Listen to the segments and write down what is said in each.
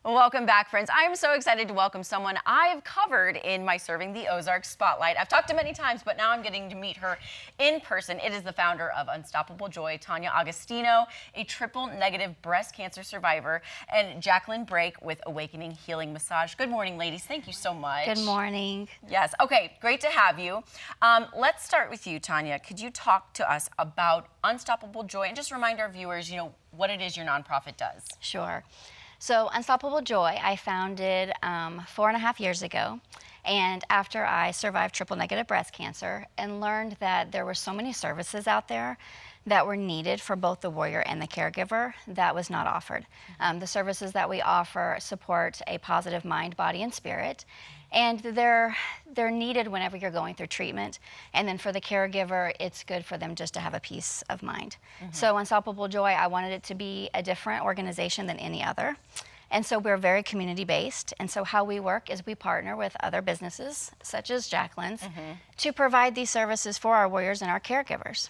Welcome back, friends. I am so excited to welcome someone I've covered in my Serving the Ozarks Spotlight. I've talked to many times, but now I'm getting to meet her in person. It is the founder of Unstoppable Joy, Tanya Agostino, a triple-negative breast cancer survivor, and Jacqueline Brake with Awakening Healing Massage. Good morning, ladies. Thank you so much. Good morning. Yes. Okay, great to have you. Let's start with you, Tanya. Could you talk to us about Unstoppable Joy and just remind our viewers, what it is your nonprofit does? Sure. So Unstoppable Joy, I founded 4.5 years ago. And after I survived triple-negative breast cancer and learned that there were so many services out there that were needed for both the warrior and the caregiver, that was not offered. The services that we offer support a positive mind, body, and spirit. And they're needed whenever you're going through treatment. And then for the caregiver, it's good for them just to have a peace of mind. So Unstoppable Joy, I wanted it to be a different organization than any other. And so we're very community-based. And so how we work is we partner with other businesses, such as Jacqueline's, to provide these services for our warriors and our caregivers.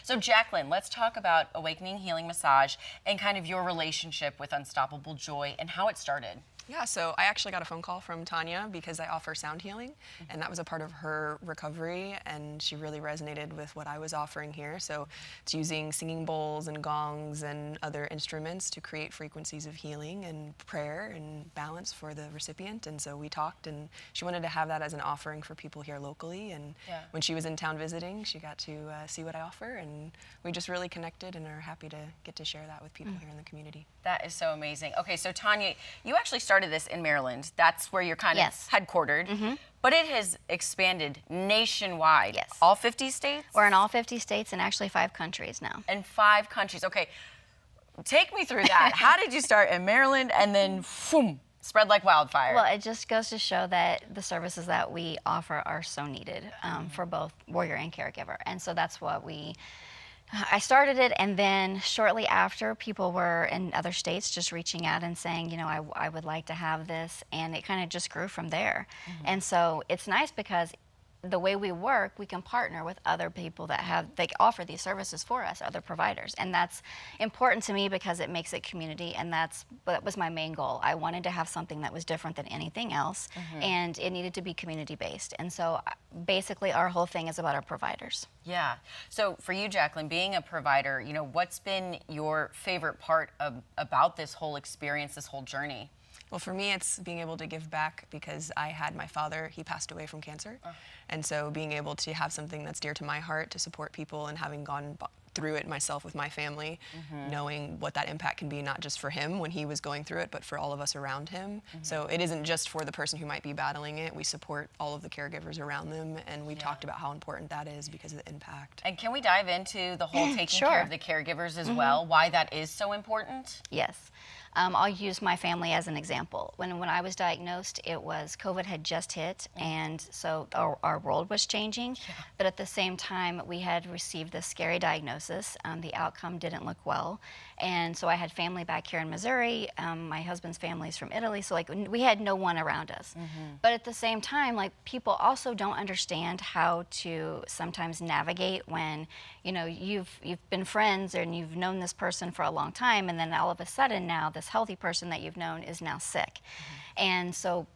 So Jacqueline, let's talk about Awakening Healing Massage and kind of your relationship with Unstoppable Joy and how it started. Yeah, so I actually got a phone call from Tanya because I offer sound healing, and that was a part of her recovery, and she really resonated with what I was offering here. So it's using singing bowls and gongs and other instruments to create frequencies of healing and prayer and balance for the recipient. And so we talked, and she wanted to have that as an offering for people here locally. And when she was in town visiting, she got to see what I offer, and we just really connected and are happy to get to share that with people here in the community. That is so amazing. Okay, so Tanya, you actually started this in Maryland. That's where you're kind of headquartered. But it has expanded nationwide. Yes. All 50 states? We're in all 50 states and actually 5 countries now. And 5 countries. Okay, take me through that. How did you start in Maryland and then boom, spread like wildfire? Well, it just goes to show that the services that we offer are so needed for both warrior and caregiver. And so that's what I started it, and then shortly after, people were in other states just reaching out and saying, I would like to have this, and it kind of just grew from there. And so it's nice because the way we work, we can partner with other people that offer these services for us, other providers. And that's important to me because it makes it community, and that was my main goal. I wanted to have something that was different than anything else, and it needed to be community-based. And so basically our whole thing is about our providers. Yeah. So for you, Jacqueline, being a provider, what's been your favorite part about this whole experience, this whole journey? Well, for me, it's being able to give back because I had my father, he passed away from cancer. And so being able to have something that's dear to my heart to support people, and having gone through it myself with my family, knowing what that impact can be, not just for him when he was going through it, but for all of us around him. So it isn't just for the person who might be battling it. We support all of the caregivers around them, and we talked about how important that is because of the impact. And can we dive into the whole taking care of the caregivers as well, why that is so important? Yes. I'll use my family as an example. When I was diagnosed, COVID had just hit, and so our world was changing. But at the same time, we had received this scary diagnosis. The outcome didn't look well. And so I had family back here in Missouri. My husband's family's from Italy, so we had no one around us. But at the same time, people also don't understand how to sometimes navigate when, you've been friends and you've known this person for a long time, and then all of a sudden now this healthy person that you've known is now sick. And so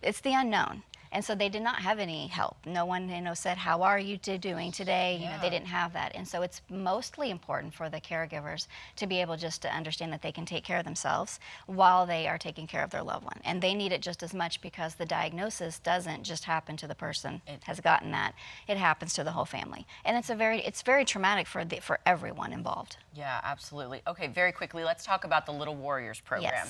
it's the unknown. And so they did not have any help. No one, said, how are you doing today? They didn't have that. And so it's mostly important for the caregivers to be able just to understand that they can take care of themselves while they are taking care of their loved one. And they need it just as much because the diagnosis doesn't just happen to the person who has gotten that. It happens to the whole family. And it's very traumatic for everyone involved. Yeah, absolutely. Okay, very quickly, let's talk about the Little Warriors program.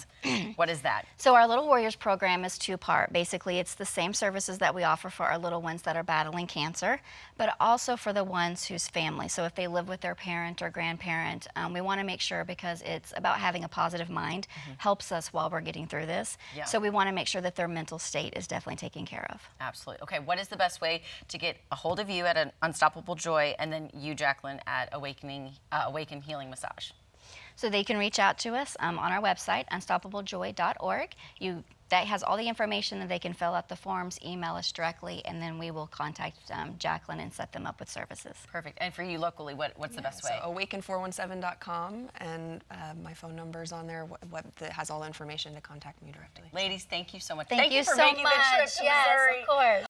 What is that? So our Little Warriors program is 2-part. Basically, it's the same services that we offer for our little ones that are battling cancer, but also for the ones whose family. So if they live with their parent or grandparent, we want to make sure, because it's about having a positive mind, helps us while we're getting through this. So we want to make sure that their mental state is definitely taken care of. Absolutely. Okay, what is the best way to get a hold of you at an Unstoppable Joy, and then you, Jacqueline, at Awaken Healing Massage? So they can reach out to us on our website, unstoppablejoy.org. You that has all the information that they can fill out the forms, email us directly, and then we will contact Jacqueline and set them up with services. Perfect. And for you locally, what's the best way? So awaken417.com, and my phone number's on there. That has all the information to contact me directly. Ladies, thank you so much. Thank you for so making much. the trip to Yes, Missouri. of course.